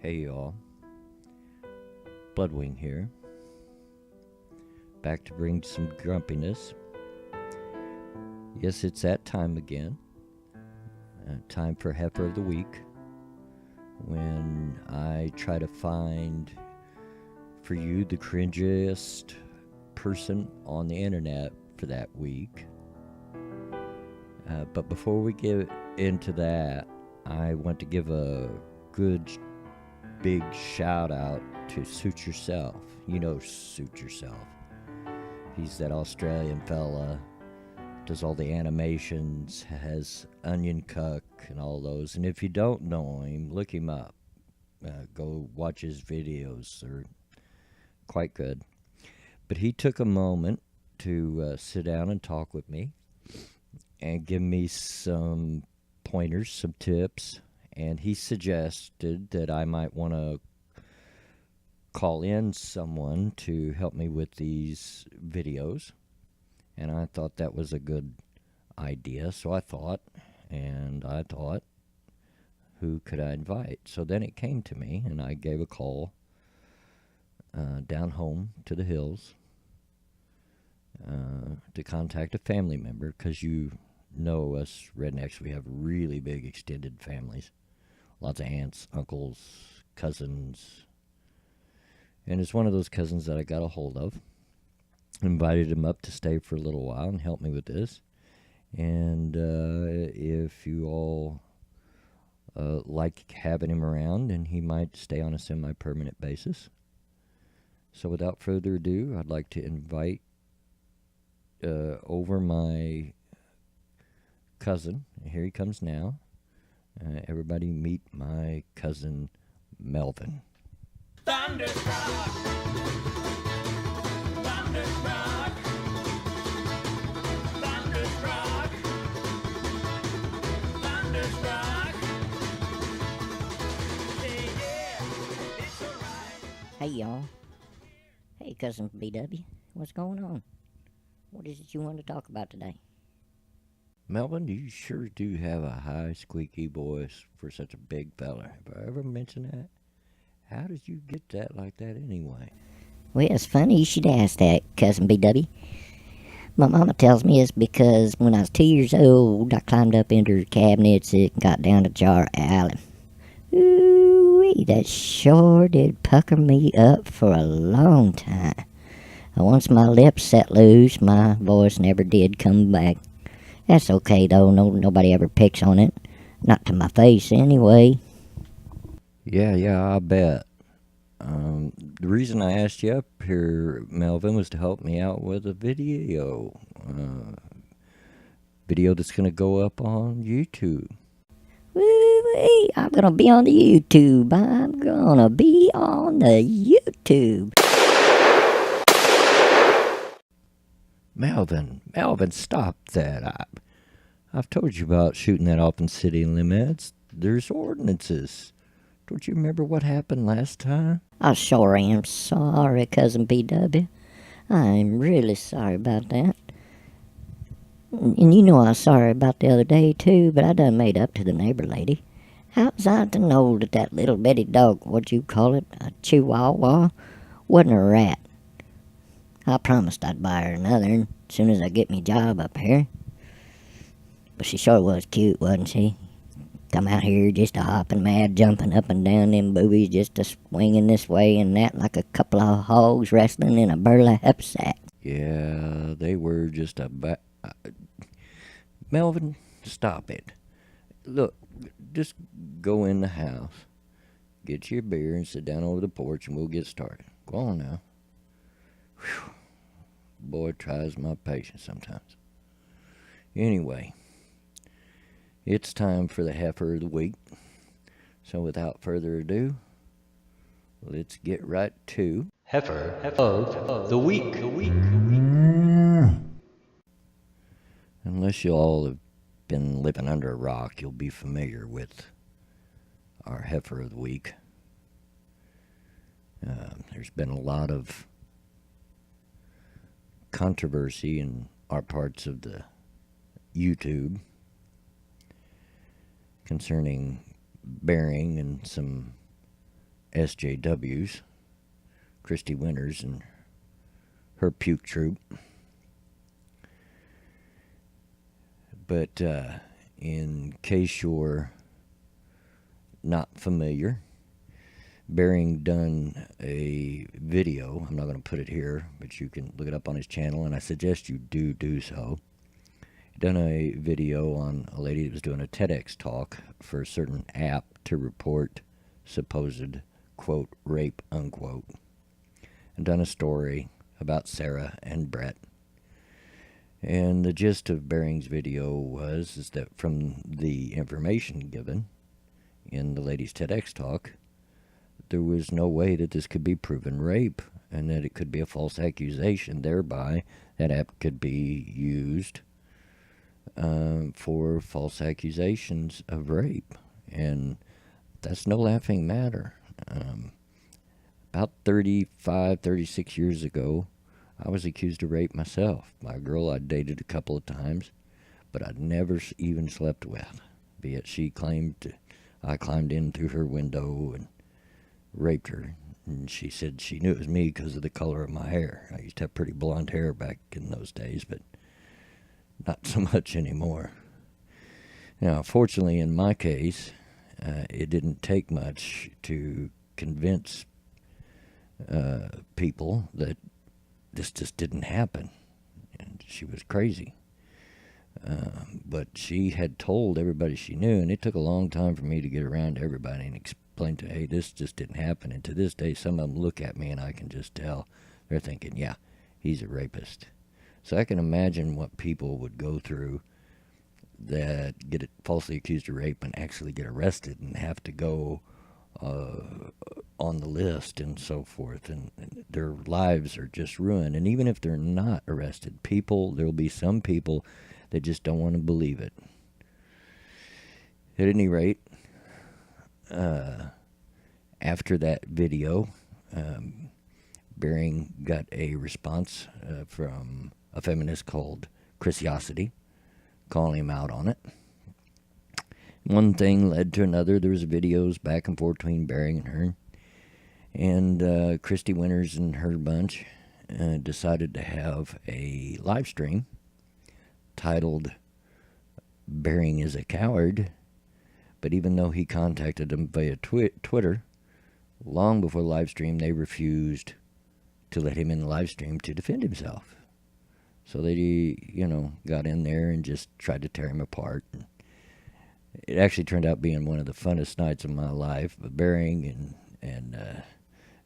Hey y'all, Bloodwing here, back to bring some grumpiness. Yes, it's that time again, time for Heifer of the Week, when I try to find for you the cringiest person on the internet for that week. But before we get into that, I want to give a good big shout out to Suit Yourself. You know Suit Yourself. He's that Australian fella, does all the animations, has Onion Cuck and all those. And if you don't know him, look him up. Go watch his videos. They're quite good. But he took a moment to sit down and talk with me and give me some pointers, some tips. And he suggested that I might want to call in someone to help me with these videos. And I thought that was a good idea. So I thought, who could I invite? So then it came to me, and I gave a call down home to the hills to contact a family member, because you know us rednecks, we have really big extended families. Lots of aunts, uncles, cousins. And it's one of those cousins that I got a hold of. Invited him up to stay for a little while and help me with this. And if you all like having him around, and he might stay on a semi-permanent basis. So without further ado, I'd like to invite over my cousin. Here he comes now. Everybody meet my cousin Melvin. Thunderstruck! Thunderstruck! Thunderstruck! Thunderstruck! Yeah, it's alright. Hey y'all. Hey cousin BW. What's going on? What is it you want to talk about today? Melvin, you sure do have a high, squeaky voice for such a big fella. Have I ever mentioned that? How did you get that like that anyway? Well, it's funny you should ask that, cousin BW. My mama tells me it's because when I was 2 years old, I climbed up into her cabinets and got down to Jar Alley. Ooh-wee, that sure did pucker me up for a long time. And once my lips set loose, my voice never did come back. That's okay, though. Nobody ever picks on it. Not to my face, anyway. Yeah, I bet. The reason I asked you up here, Melvin, was to help me out with a video. Video that's going to go up on YouTube. Woo-wee, I'm gonna be on the YouTube. I'm gonna be on the YouTube. Melvin, stop that. I've told you about shooting that off in city limits. There's ordinances. Don't you remember what happened last time? I sure am sorry, cousin BW. I'm really sorry about that. And you know I was sorry about the other day, too, but I done made up to the neighbor lady. How was I to know that that little bitty dog, what you call it, a chihuahua, wasn't a rat? I promised I'd buy her another as soon as I get me job up here. But she sure was cute, wasn't she? Come out here just a hopping mad, jumping up and down them boobies, just a swinging this way and that like a couple of hogs wrestling in a burlap sack. Yeah, they were just Melvin, stop it. Look, just go in the house, get your beer, and sit down over the porch, and we'll get started. Go on now. Whew. Boy, tries my patience sometimes. Anyway, it's time for the Heifer of the Week. So without further ado, let's get right to Heifer of the Week. Unless you all have been living under a rock, you'll be familiar with our Heifer of the Week. There's been a lot of controversy in our parts of the YouTube concerning bearing and some SJWs, Christy Winters and her puke troop. But in case you're not familiar, Bering done a video. I'm not going to put it here, but you can look it up on his channel, and I suggest you do so. He done a video on a lady that was doing a TEDx talk for a certain app to report supposed, quote, rape, unquote, and done a story about Sarah and Brett. And the gist of Bering's video is that from the information given in the lady's TEDx talk, there was no way that this could be proven rape, and that it could be a false accusation. Thereby, that app could be used for false accusations of rape. And that's no laughing matter. About 35, 36 years ago, I was accused of rape myself by a girl I'd dated a couple of times, but I'd never even slept with. Be it she claimed I climbed in through her window and raped her. And she said she knew it was me because of the color of my hair. I used to have pretty blonde hair back in those days, but not so much anymore. Now, fortunately, in my case, it didn't take much to convince people that this just didn't happen. And she was crazy. But she had told everybody she knew, and it took a long time for me to get around to everybody and explain to, hey, this just didn't happen. And to this day, some of them look at me and I can just tell they're thinking, yeah, he's a rapist. So I can imagine what people would go through that get falsely accused of rape and actually get arrested and have to go on the list and so forth, and their lives are just ruined. And even if they're not arrested, there'll be some people that just don't want to believe it. At any rate, after that video, Bering got a response from a feminist called Chrisiosity, calling him out on it. One thing led to another. There was videos back and forth between Bering and her. And Christy Winters and her bunch decided to have a live stream titled Bering is a Coward. But even though he contacted them via Twitter, long before the live stream, they refused to let him in the live stream to defend himself. So they, got in there and just tried to tear him apart. It actually turned out being one of the funnest nights of my life. Bering and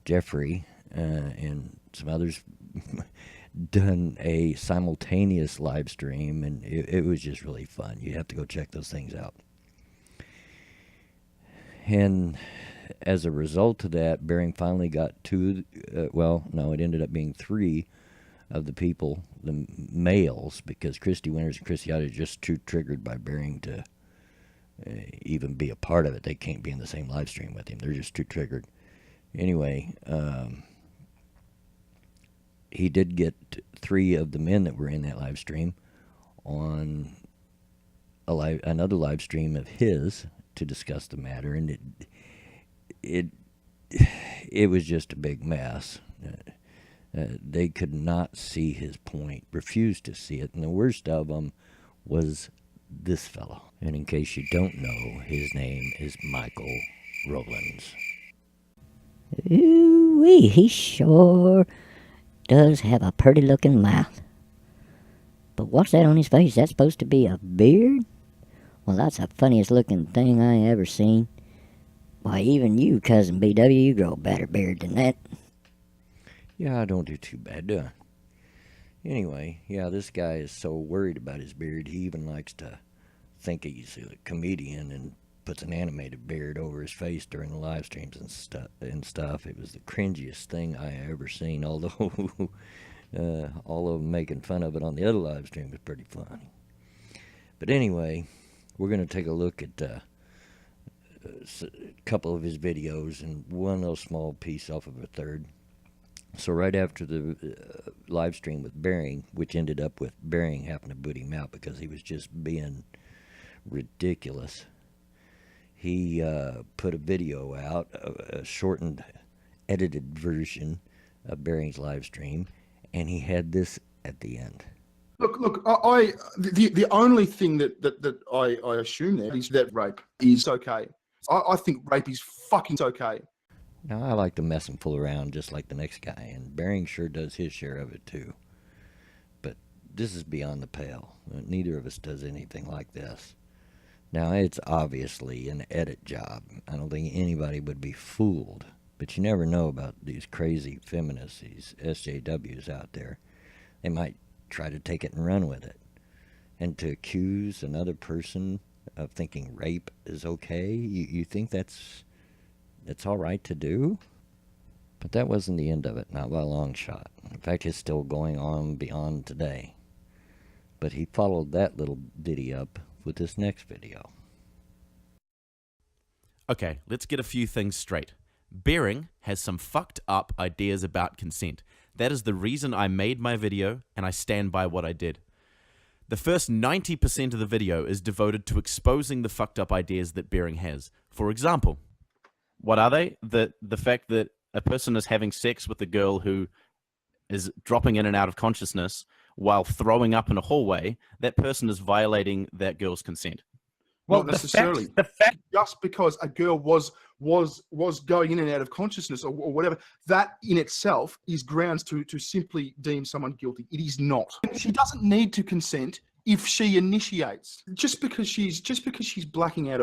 Jeffrey and some others done a simultaneous live stream, and it was just really fun. You have to go check those things out. And as a result of that, Bering finally got it ended up being 3 of the people, the males, because Christy Winters and Chrissy are just too triggered by Bering to even be a part of it. They can't be in the same live stream with him. They're just too triggered. Anyway, he did get 3 of the men that were in that live stream on another live stream of his to discuss the matter, and it was just a big mess. They could not see his point, refused to see it, and the worst of them was this fellow. And in case you don't know, his name is Michael Rowling. Ooh-wee, he sure does have a pretty looking mouth. But what's that on his face? Is that supposed to be a beard? Well, that's the funniest looking thing I ever seen. Why, even you, Cousin BW, you grow a better beard than that. Yeah, I don't do too bad, do I? Anyway, yeah, this guy is so worried about his beard, he even likes to think he's a comedian and puts an animated beard over his face during the live streams and stuff. It was the cringiest thing I ever seen, although all of them making fun of it on the other live stream was pretty funny. But anyway, we're going to take a look at a couple of his videos and one little small piece off of a third. So right after the live stream with Bering, which ended up with Bering having to boot him out because he was just being ridiculous, he put a video out, a shortened, edited version of Bering's live stream, and he had this at the end. Look. The only thing that I assume there is that rape is okay. I think rape is fucking okay. Now, I like to mess and fool around just like the next guy, and Bering sure does his share of it too. But this is beyond the pale. Neither of us does anything like this. Now, it's obviously an edit job. I don't think anybody would be fooled. But you never know about these crazy feminists, these SJWs out there. They might try to take it and run with it. And to accuse another person of thinking rape is okay, you think that's all right to do? But that wasn't the end of it, not by a long shot. In fact, it's still going on beyond today. But he followed that little ditty up with this next video. Okay, let's get a few things straight. Bering has some fucked up ideas about consent. That is the reason I made my video, and I stand by what I did. The first 90% of the video is devoted to exposing the fucked up ideas that Bering has. For example, what are they? The fact that a person is having sex with a girl who is dropping in and out of consciousness while throwing up in a hallway, that person is violating that girl's consent. Well, not necessarily. The fact Just because a girl was going in and out of consciousness or whatever, that in itself is grounds to simply deem someone guilty. It is not. She doesn't need to consent if she initiates. Just because she's blacking out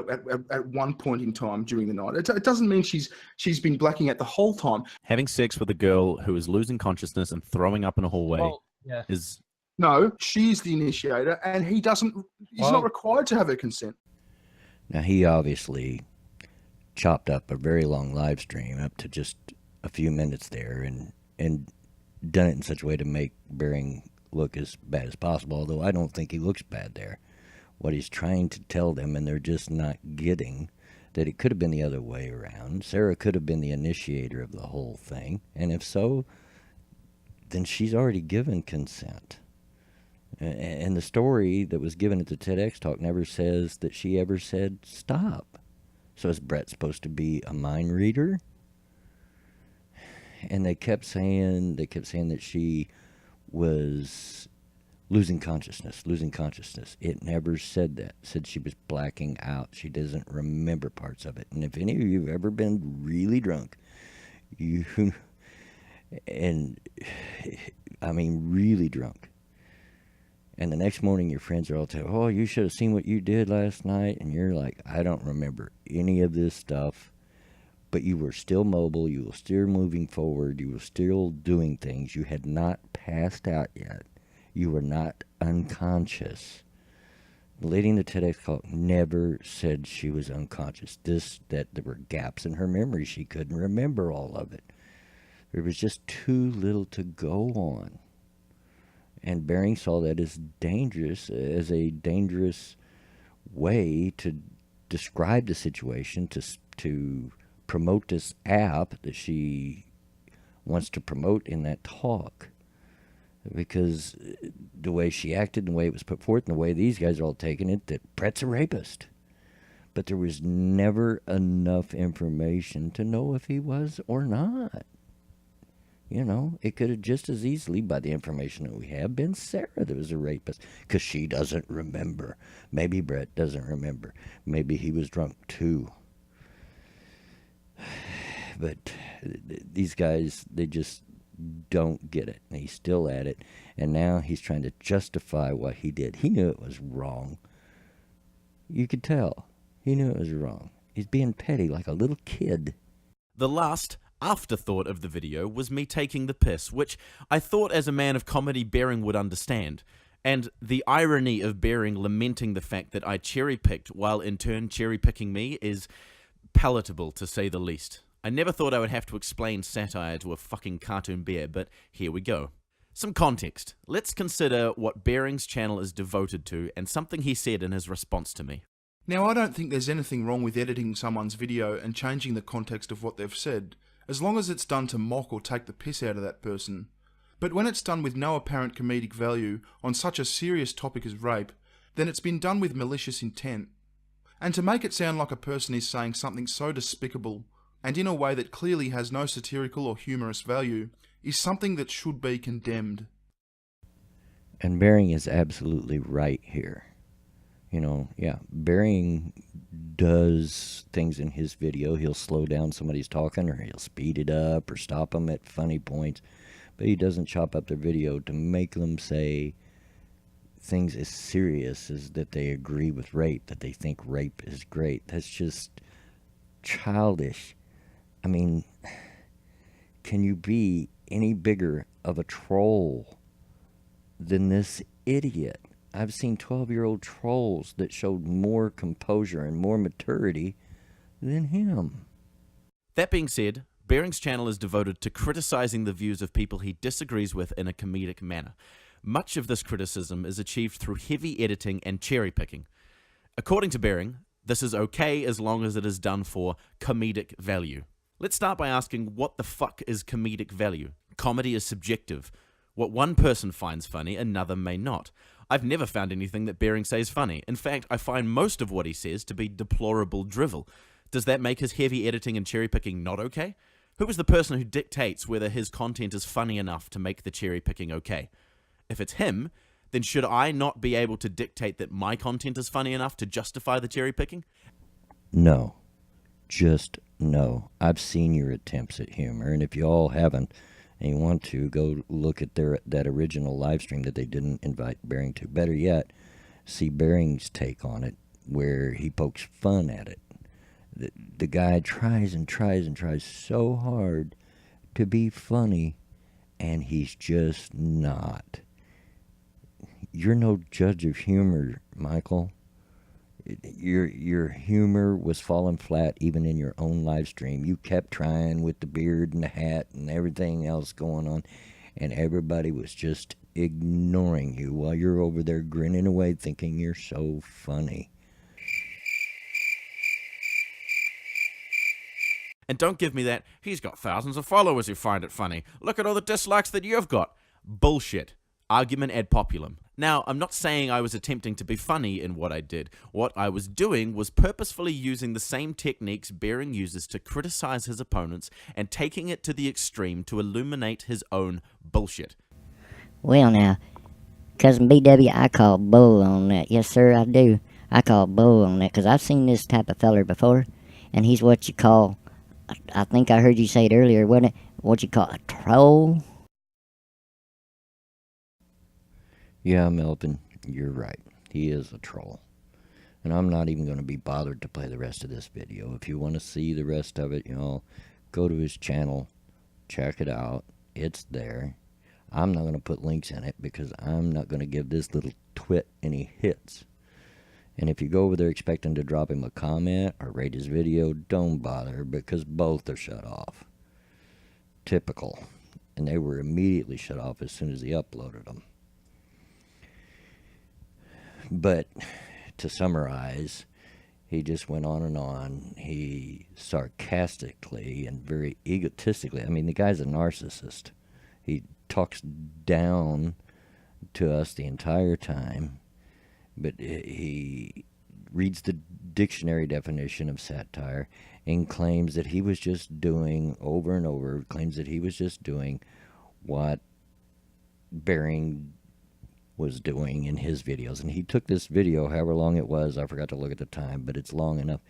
at one point in time during the night, it doesn't mean she's been blacking out the whole time. Having sex with a girl who is losing consciousness and throwing up in a hallway is... No, she's the initiator, and he's not required to have her consent. Now, he obviously chopped up a very long live stream up to just a few minutes there and done it in such a way to make Bering look as bad as possible, although I don't think he looks bad there. What he's trying to tell them, and they're just not getting, that it could have been the other way around. Sarah could have been the initiator of the whole thing, and if so, then she's already given consent. And the story that was given at the TEDx talk never says that she ever said stop. So is Brett supposed to be a mind reader? And they kept saying that she was losing consciousness. It never said that. It said she was blacking out. She doesn't remember parts of it. And if any of you have ever been really drunk, really drunk, and the next morning your friends are all telling, oh, you should have seen what you did last night. And you're like, I don't remember any of this stuff. But you were still mobile. You were still moving forward. You were still doing things. You had not passed out yet. You were not unconscious. The lady in the TEDx talk never said she was unconscious. That there were gaps in her memory. She couldn't remember all of it. There was just too little to go on. And Bering saw that as a dangerous way to describe the situation, to promote this app that she wants to promote in that talk. Because the way she acted, and the way it was put forth, and the way these guys are all taking it, that Brett's a rapist. But there was never enough information to know if he was or not. You know, it could have just as easily, by the information that we have, been Sarah that was a rapist. Because she doesn't remember. Maybe Brett doesn't remember. Maybe he was drunk too. But these guys, they just don't get it. And he's still at it. And now he's trying to justify what he did. He knew it was wrong. You could tell. He knew it was wrong. He's being petty like a little kid. The last afterthought of the video was me taking the piss, which I thought as a man of comedy Bering would understand. And the irony of Bering lamenting the fact that I cherry-picked while in turn cherry-picking me is palatable, to say the least. I never thought I would have to explain satire to a fucking cartoon bear, but here we go. Some context. Let's consider what Bering's channel is devoted to and something he said in his response to me. Now, I don't think there's anything wrong with editing someone's video and changing the context of what they've said, as long as it's done to mock or take the piss out of that person. But when it's done with no apparent comedic value on such a serious topic as rape, then it's been done with malicious intent. And to make it sound like a person is saying something so despicable, and in a way that clearly has no satirical or humorous value, is something that should be condemned. And Bering is absolutely right here. You know, yeah, Bering does things in his video. He'll slow down somebody's talking, or he'll speed it up, or stop them at funny points. But he doesn't chop up their video to make them say things as serious as that they agree with rape, that they think rape is great. That's just childish. I mean, can you be any bigger of a troll than this idiot? I've seen 12-year-old trolls that showed more composure and more maturity than him. That being said, Bering's channel is devoted to criticizing the views of people he disagrees with in a comedic manner. Much of this criticism is achieved through heavy editing and cherry-picking. According to Bering, this is okay as long as it is done for comedic value. Let's start by asking, what the fuck is comedic value? Comedy is subjective. What one person finds funny, another may not. I've never found anything that Bering says funny. In fact, I find most of what he says to be deplorable drivel. Does that make his heavy editing and cherry-picking not okay? Who is the person who dictates whether his content is funny enough to make the cherry-picking okay? If it's him, then should I not be able to dictate that my content is funny enough to justify the cherry-picking? No. Just no. I've seen your attempts at humor, and if you all haven't, and you want to, go look at that original live stream that they didn't invite Bering to. Better yet, see Bering's take on it, where he pokes fun at it. The guy tries and tries and tries so hard to be funny, and he's just not. You're no judge of humor, Michael. Your humor was falling flat even in your own live stream. You kept trying with the beard and the hat and everything else going on, and everybody was just ignoring you while you're over there grinning away thinking you're so funny. And don't give me that, he's got thousands of followers who find it funny. Look at all the dislikes that you've got. Bullshit. Argument ad populum. Now, I'm not saying I was attempting to be funny in what I did. What I was doing was purposefully using the same techniques Bering uses to criticize his opponents and taking it to the extreme to illuminate his own bullshit. Well, now, Cousin BW, I call bull on that. Yes, sir, I do. I call bull on that, because I've seen this type of feller before, and he's what you call, I think I heard you say it earlier, wasn't it? What you call a troll? Yeah, Melvin, you're right. He is a troll. And I'm not even going to be bothered to play the rest of this video. If you want to see the rest of it, go to his channel, check it out. It's there. I'm not going to put links in it because I'm not going to give this little twit any hits. And if you go over there expecting to drop him a comment or rate his video, don't bother, because both are shut off. Typical. And they were immediately shut off as soon as he uploaded them. But to summarize, he just went on and on. He sarcastically and very egotistically, I mean, the guy's a narcissist. He talks down to us the entire time, but he reads the dictionary definition of satire and claims that he was just doing, over and over, claims that he was just doing what Bering was doing in his videos. And he took this video, however long it was, I forgot to look at the time, but it's long enough,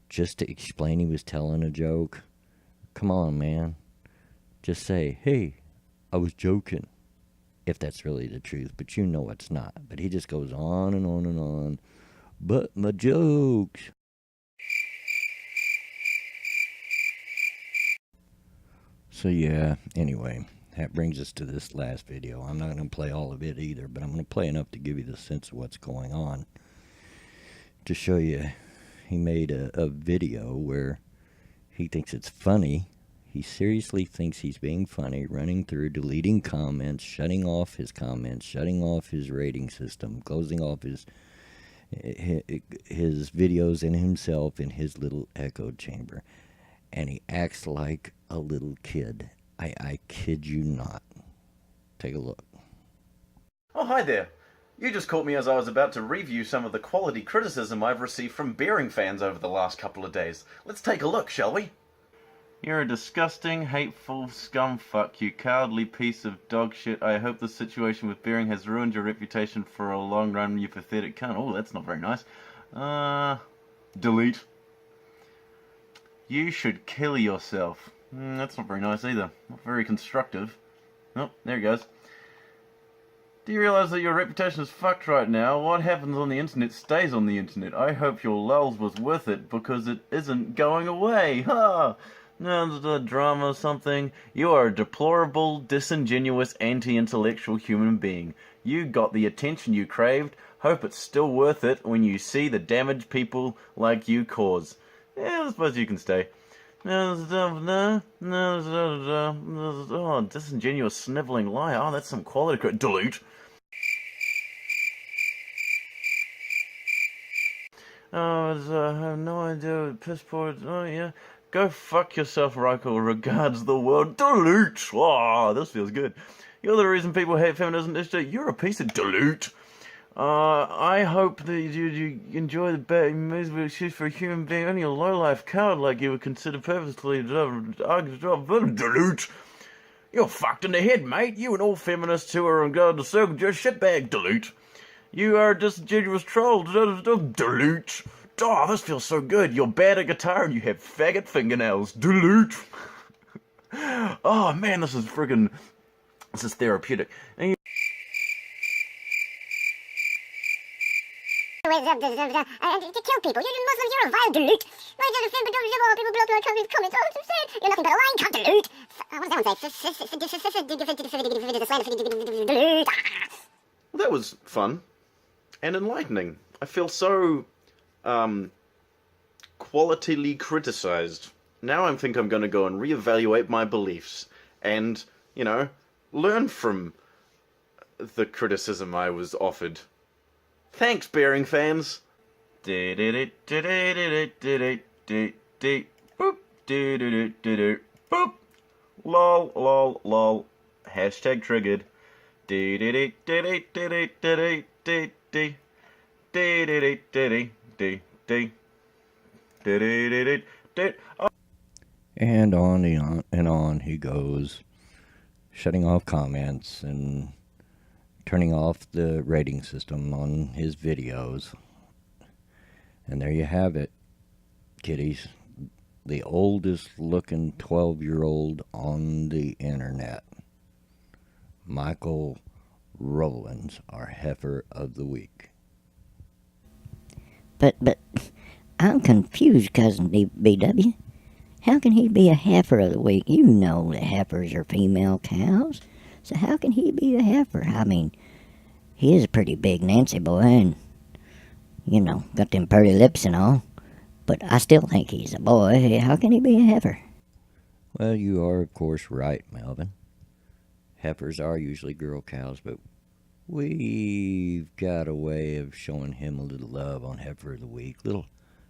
just to explain he was telling a joke. Come on, man. Just say, hey, I was joking, if that's really the truth, but you know it's not. But he just goes on and on and on. But my jokes. So yeah, anyway, that brings us to this last video. I'm not going to play all of it either, but I'm going to play enough to give you the sense of what's going on. To show you, he made a video where he thinks it's funny. He seriously thinks he's being funny, running through, deleting comments, shutting off his comments, shutting off his rating system, closing off his videos and himself in his little echo chamber. And he acts like a little kid. I kid you not. Take a look. Oh, hi there. You just caught me as I was about to review some of the quality criticism I've received from Bearing fans over the last couple of days. Let's take a look, shall we? You're a disgusting, hateful scumfuck, you cowardly piece of dog shit. I hope the situation with Bearing has ruined your reputation for a long run, you pathetic cunt. Oh, that's not very nice. Delete. You should kill yourself. That's not very nice either. Not very constructive. Oh, there it goes. Do you realise that your reputation is fucked right now? What happens on the internet stays on the internet. I hope your lulz was worth it, because it isn't going away. Ha! No, the drama or something. You are a deplorable, disingenuous, anti-intellectual human being. You got the attention you craved. Hope it's still worth it when you see the damage people like you cause. Yeah, I suppose you can stay. Oh, disingenuous, sniveling lie. Oh, that's some quality. Delete. Oh, I have no idea what piss poor. Oh, yeah. Go fuck yourself, Reichel. Regards the world. Delete. Oh, this feels good. You're the reason people hate feminism. You're a piece of delete. I hope that you enjoy the bad movies with excuse for a human being. Only a low-life coward like you would consider purposely delete. You're fucked in the head, mate. You and all feminists who are in the circle just shitbag. Delete. You are a disingenuous troll. Delete. Oh, this feels so good. You're bad at guitar and you have faggot fingernails. Delete. Oh man, this is therapeutic. And To kill people. You're Muslims, you're a vile delete. People block my comments. Oh, so sad. You're nothing but a lying cunt, delete. What does that one say? Delete. well, that was fun and enlightening. I feel so qualityly criticized. Now I think I'm going to go and reevaluate my beliefs and, learn from the criticism I was offered. Thanks, Bearing fans. Boop. Boop. Lol. Hashtag triggered. And on and on he goes, shutting off comments and turning off the rating system on his videos. And there you have it, kiddies. The oldest looking 12-year-old on the internet. Michael Rowland's our Heifer of the Week. But I'm confused, Cousin BW. How can he be a heifer of the week? You know that heifers are female cows. So how can he be a heifer? I mean, he is a pretty big Nancy boy and, got them pretty lips and all. But I still think he's a boy. How can he be a heifer? Well, you are, of course, right, Melvin. Heifers are usually girl cows, but we've got a way of showing him a little love on Heifer of the Week. Little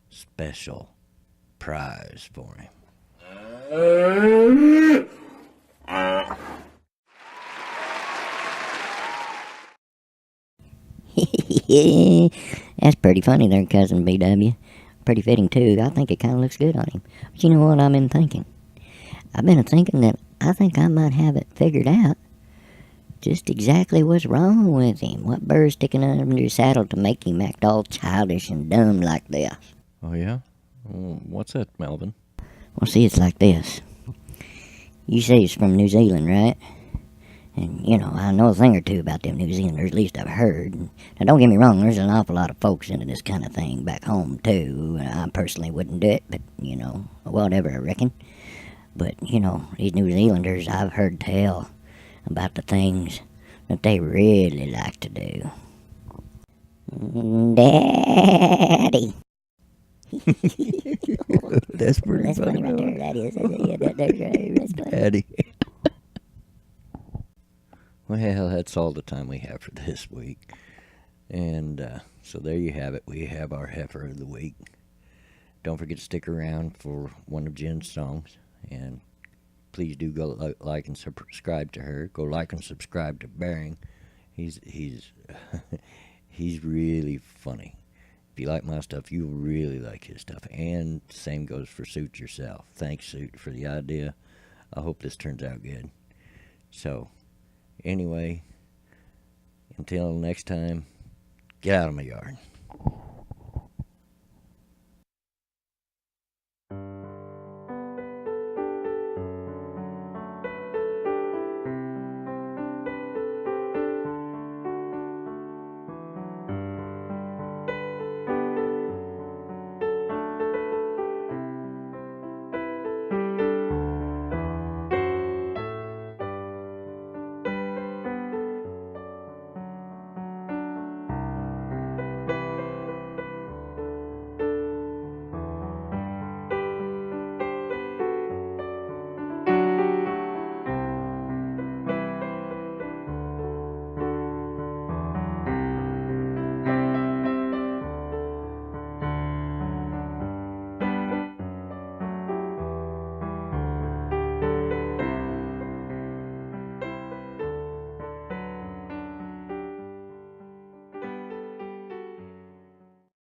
special prize for him. That's pretty funny there, Cousin BW. Pretty fitting, too. I think it kind of looks good on him. But you know what I've been thinking? I've been thinking that I think I might have it figured out. Just exactly what's wrong with him. What bird's sticking under his saddle to make him act all childish and dumb like this? Oh, yeah? Well, what's that, Melvin? Well, see, it's like this. You say he's from New Zealand, right? And, I know a thing or two about them New Zealanders, at least I've heard. Now, don't get me wrong, there's an awful lot of folks into this kind of thing back home, too. I personally wouldn't do it, but, whatever, I reckon. But, these New Zealanders, I've heard tell about the things that they really like to do. Daddy. That's pretty That's funny right there. That is. Yeah, that's funny. Daddy. Well, that's all the time we have for this week. And so there you have it. We have our Heifer of the Week. Don't forget to stick around for one of Jen's songs. And please do go like and subscribe to her. Go like and subscribe to Bearing. He's he's really funny. If you like my stuff, you'll really like his stuff. And same goes for Suit Yourself. Thanks, Suit, for the idea. I hope this turns out good. So, anyway, until next time, get out of my yard.